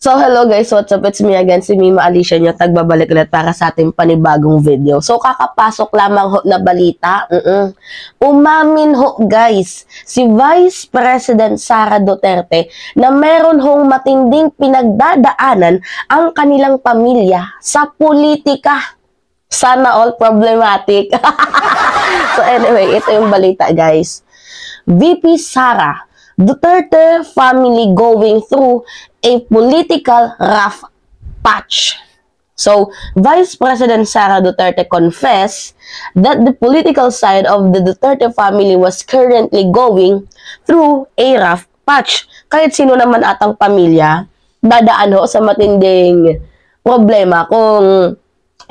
So, hello guys, what's up? It's me again, si Mima Alicia nyo, tagbabalik ulit para sa ating panibagong video. So, kakapasok lamang ho na balita. Umamin ho guys, si Vice President Sara Duterte na meron hong matinding pinagdadaanan ang kanilang pamilya sa politika. Sana all problematic. So anyway, ito yung balita guys. VP Sara Duterte family going through a political rough patch. So, Vice President Sara Duterte confessed that the political side of the Duterte family was currently going through a rough patch. Kahit sino naman atang pamilya, dadaan ho sa matinding problema kung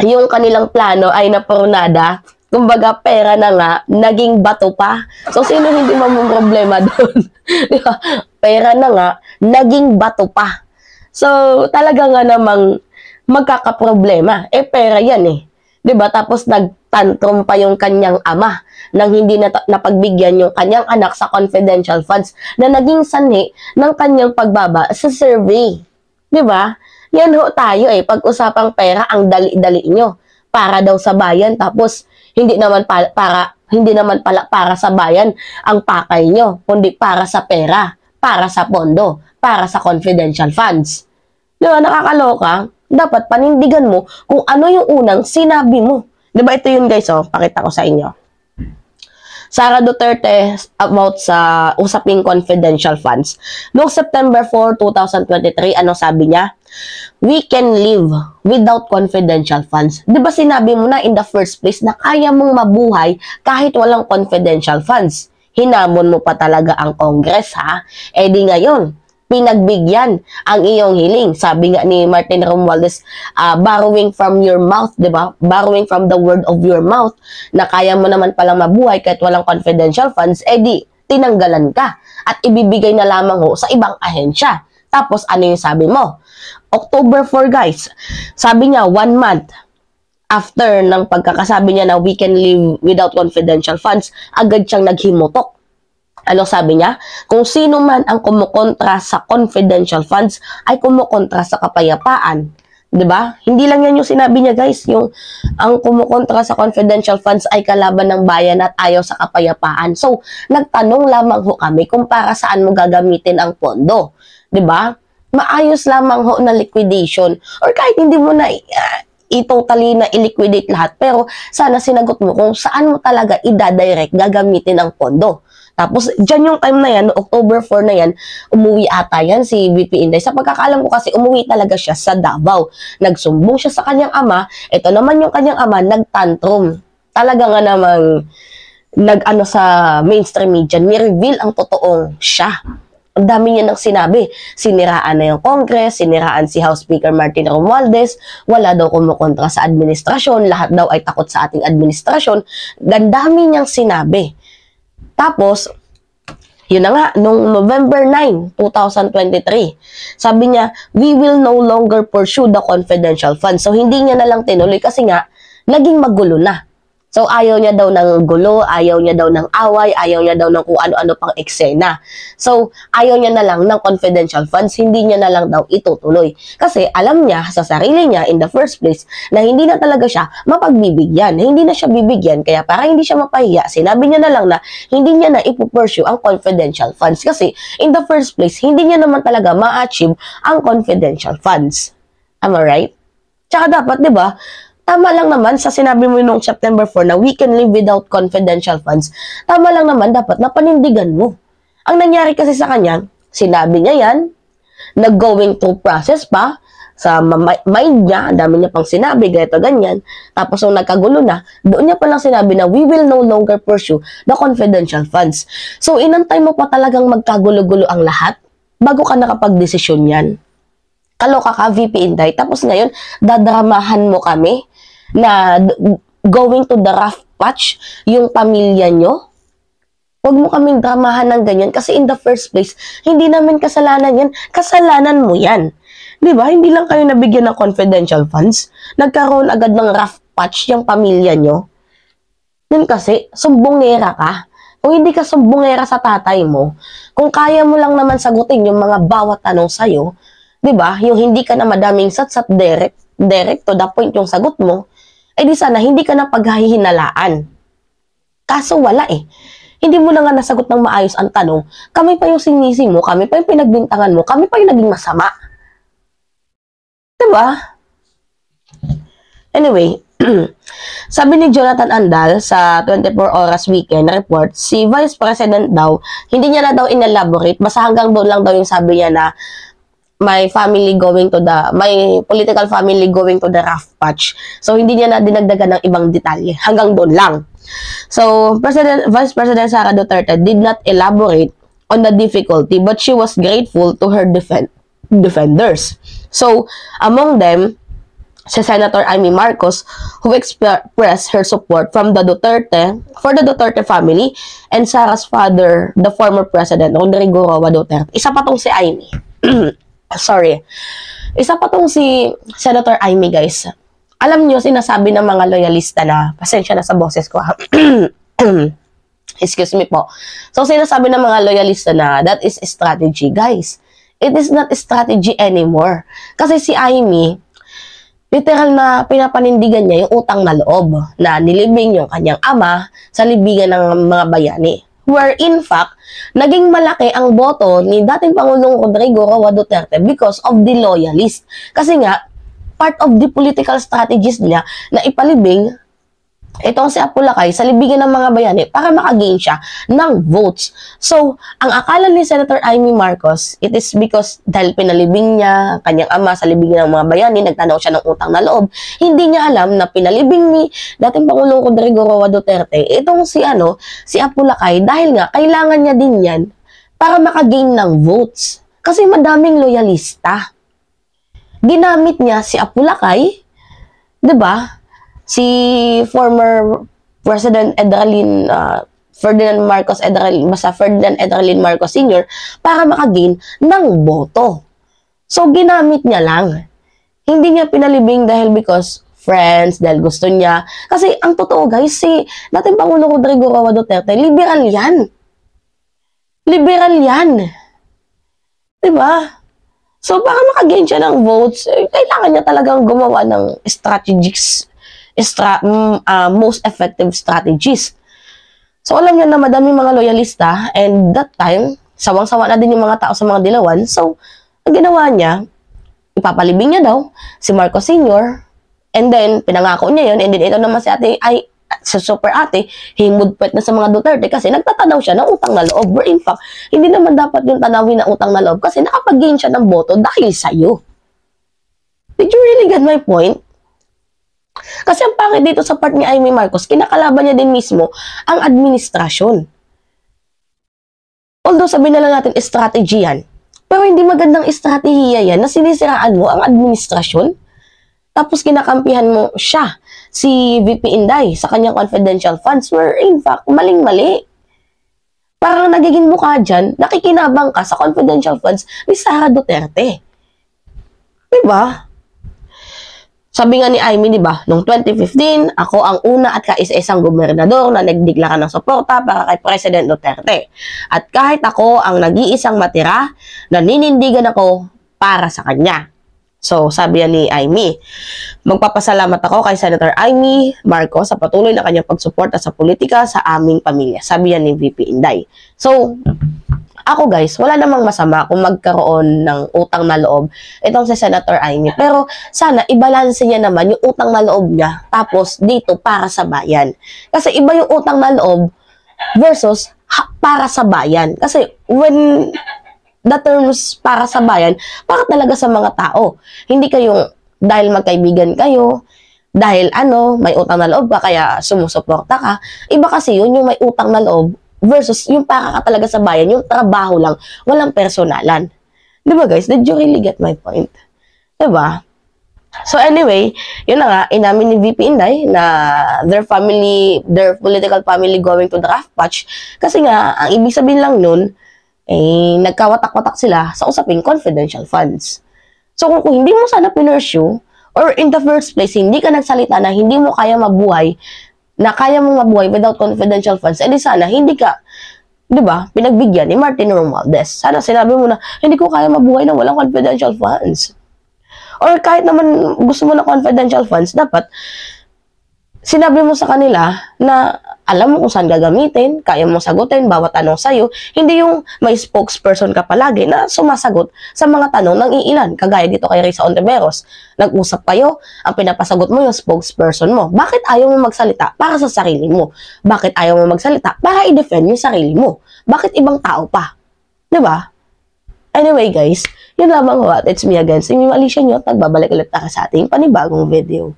yung kanilang plano ay napornada. Kumbaga, pera na nga, naging bato pa. So, sino hindi problema doon? Diba? Pera na nga, naging bato pa. So, talaga nga namang magkakaproblema. Pera yan eh. Diba? Tapos, nagtantrum pa yung kanyang ama nang hindi napagbigyan yung kanyang anak sa confidential funds na naging sanhi ng kanyang pagbaba sa survey. Diba? Yan ho tayo pag-usapang pera, ang dali-dali nyo. Para daw sa bayan, tapos, hindi naman pala para sa bayan ang pakay nyo, kundi para sa pera, para sa pondo, para sa confidential funds. Di ba, nakakaloka? Dapat panindigan mo kung ano yung unang sinabi mo. Di ba, ito yun guys, pakita ko sa inyo. Sara Duterte about sa usaping confidential funds. Noong September 4, 2023, anong sabi niya? We can live without confidential funds. Di ba sinabi mo na in the first place na kaya mong mabuhay kahit walang confidential funds? Hinamon mo pa talaga ang Congress, ha? Di ngayon, pinagbigyan ang iyong hiling. Sabi nga ni Martin Romualdez, borrowing from your mouth, di ba? Borrowing from the word of your mouth, na kaya mo naman palang mabuhay kahit walang confidential funds, di tinanggalan ka at ibibigay na lamang ho sa ibang ahensya. Tapos, ano yung sabi mo? October 4, guys. Sabi niya, 1 month after ng pagkakasabi niya na we can live without confidential funds, agad siyang naghimutok. Ano sabi niya? Kung sino man ang kumukontra sa confidential funds ay kumukontra sa kapayapaan. 'Di ba? Hindi lang yan yung sinabi niya, guys. Yung ang kumukontra sa confidential funds ay kalaban ng bayan at ayaw sa kapayapaan. So, nagtanong lamang ho kami kung para saan mo gagamitin ang pondo. 'Di ba? Maayos lamang ho na liquidation, or kahit hindi mo na i-totally na i-liquidate lahat, pero sana sinagot mo kung saan mo talaga i-direct gagamitin ang pondo. Tapos, dyan yung time na yan, October 4 na yan, umuwi ata yan si VP Inday. Sa pagkakaalam ko kasi, umuwi talaga siya sa Davao. Nagsumbong siya sa kanyang ama, ito naman yung kanyang ama, nagtantrum. Talaga nga namang nag-ano sa mainstream media, ni-reveal ang totoong siya. Ang dami niya nang sinabi. Siniraan na yung Congress, siniraan si House Speaker Martin Romualdez, wala daw kumukontra sa administrasyon, lahat daw ay takot sa ating administrasyon. Gandami niyang sinabi. Tapos, yun na nga, noong November 9, 2023, sabi niya, we will no longer pursue the confidential funds. So, hindi niya na lang tinuloy kasi nga, naging magulo na. So, ayaw niya daw ng gulo, ayaw niya daw ng away, ayaw niya daw ng kung ano-ano pang eksena. So, ayaw niya na lang ng confidential funds, hindi niya na lang daw itutuloy. Kasi alam niya sa sarili niya in the first place na hindi na talaga siya mapagbibigyan, hindi na siya bibigyan. Kaya para hindi siya mapahiya, sinabi niya na lang na hindi niya na ipupursue ang confidential funds. Kasi in the first place, hindi niya naman talaga ma-achieve ang confidential funds. Am I right? Tsaka dapat, di ba, tama lang naman sa sinabi mo noong September 4 na we can live without confidential funds. Tama lang naman dapat na panindigan mo. Ang nangyari kasi sa kanya, sinabi niya yan, nag-going through process pa, sa mind niya, ang dami niya pang sinabi, ganito, ganyan. Tapos nung nagkagulo na, doon niya palang sinabi na we will no longer pursue the confidential funds. So, inantay mo pa talagang magkagulo-gulo ang lahat bago ka nakapag-desisyon yan. Kaloka ka, VP Inday. Tapos ngayon, dadramahan mo kami na going to the rough patch yung pamilya nyo. Huwag mo kaming dramahan ng ganyan kasi in the first place, hindi namin kasalanan yan. Kasalanan mo yan. Diba? Hindi lang kayo nabigyan ng confidential funds. Nagkaroon agad ng rough patch yung pamilya nyo. Yun kasi, sumbongera ka. Kung hindi ka sumbongera sa tatay mo, kung kaya mo lang naman sagutin yung mga bawat tanong sa'yo, 'Di ba? Yung hindi ka na madaming satsat, direct to the point yung sagot mo, eh di sana hindi ka na paghahinalaan. Kaso wala eh. Hindi mo na nga nasagot ng maayos ang tanong, kami pa yung sinisi mo, kami pa yung pinagbintangan mo, kami pa yung naging masama. 'Di ba? Anyway, sabi ni Jonathan Andal sa 24 Oras Weekend report, si Vice President daw, hindi niya na daw inelaborate, basta hanggang doon lang daw yung sabi niya na my political family going to the rough patch. So, hindi niya na dinagdagan ng ibang detalye. Hanggang doon lang. So, Vice President Sara Duterte did not elaborate on the difficulty, but she was grateful to her defenders. So, among them, si Senator Amy Marcos, who expressed her support for the Duterte family, and Sara's father, the former president, Rodrigo Roa Duterte. Isa pa tong si Amy. Sorry. Isa pa tong si Senator Amy, guys. Alam nyo, sinasabi ng mga loyalista na, pasensya na sa boses ko ha. Excuse me po. So, sinasabi ng mga loyalista na, that is strategy, guys. It is not strategy anymore. Kasi si Amy, literal na pinapanindigan niya yung utang na loob na nilibing yung kanyang ama sa libingan ng mga bayani. Where in fact, naging malaki ang boto ni dating Pangulong Rodrigo Roa Duterte because of the loyalist. Kasi nga, part of the political strategies niya na ipalibing itong si Apulacay sa libingan ng mga bayani para makagain siya ng votes. So, ang akala ni Senator Amy Marcos, it is because dahil pinalibing niya kanyang ama sa libingan ng mga bayani, nagtanaw siya ng utang na loob. Hindi niya alam na pinalibing ni dating Pangulong Rodrigo Roa Duterte itong si Apulacay dahil nga kailangan niya din yan para makagain ng votes. Kasi madaming loyalista. Ginamit niya si Apulacay, 'di ba? Si former President Ferdinand Edralin Marcos Sr. para makagain ng boto. So, ginamit niya lang. Hindi niya pinalibing dahil because friends, dahil gusto niya. Kasi, ang totoo guys, si dating Pangulo Rodrigo Roa Duterte, liberal yan. Liberal yan. Diba? So, para makagain siya ng votes, kailangan niya talagang gumawa ng most effective strategies. So, alam niya na madaming mga loyalista and that time, sawang-sawa na din yung mga tao sa mga dilawan. So, ang ginawa niya, ipapalibing niya daw si Marcos Sr. And then, pinangako niya yun. And then, ito naman si super ate, himudpet na sa mga Duterte kasi nagtatanaw siya ng utang na loob. Where in fact, hindi naman dapat yung tanawin ng utang na loob kasi nakapag-gain siya ng boto dahil sa'yo. Did you really get my point? Kasi ang pangit dito sa part ni Amy Marcos, kinakalaban niya din mismo ang administrasyon. Although sabi na lang natin strategy yan, pero hindi magandang estratehiya yan na sinisiraan mo ang administrasyon. Tapos kinakampihan mo siya, si VP Inday, sa kanyang confidential funds where in fact, maling-mali. Parang nagiging mukha dyan, nakikinabang ka sa confidential funds ni Sara Duterte. Diba? Sabi nga ni Amy, diba, noong 2015, ako ang una at kaisa-isang gobernador na nagdeklara ng suporta para kay President Duterte. At kahit ako ang nag-iisang matira, naninindigan ako para sa kanya. So, sabi ni Amy, magpapasalamat ako kay Senator Amy Marcos sa patuloy na kanyang pagsuporta sa politika sa aming pamilya. Sabi ni VP Inday. So, ako guys, wala namang masama kung magkaroon ng utang na loob itong si Senator Amy. Pero sana ibalanse niya naman yung utang na loob niya tapos dito para sa bayan. Kasi iba yung utang na loob versus para sa bayan. Kasi when the terms para sa bayan, para talaga sa mga tao. Hindi kayo dahil magkaibigan kayo, dahil may utang na loob ka, kaya sumusuporta ka. Iba kasi yun yung may utang na loob versus yung para ka talaga sa bayan, yung trabaho lang, walang personalan. Diba guys? Did you really get my point? Diba? So anyway, yun na nga, inamin ni VP Inday na their political family going to the rough patch. Kasi nga, ang ibig sabihin lang nun, nagkawatak-watak sila sa usaping confidential funds. So kung hindi mo sana pinursue, or in the first place, hindi ka nagsalita na hindi mo kaya mabuhay, na kaya mong mabuhay without confidential funds, edi sana hindi ka 'Di ba? Pinagbigyan ni Martin Romualdez. Sana sinabi mo na, hindi ko kaya mabuhay na walang confidential funds. Or kahit naman gusto mo na confidential funds, dapat sinabi mo sa kanila na alam mo kung saan gagamitin, kaya mong sagutin bawat tanong sa'yo, hindi yung may spokesperson ka palagi na sumasagot sa mga tanong ng iilan, kagaya dito kay Risa Ontiveros. Nag-usap kayo, ang pinapasagot mo yung spokesperson mo. Bakit ayaw mo magsalita para sa sarili mo? Bakit ayaw mo magsalita para i-defend yung sarili mo? Bakit ibang tao pa? Diba? Anyway guys, yun lamang ho at it's me again, si Mima Alicia Nyot, nagbabalik ulit ako sa ating panibagong video.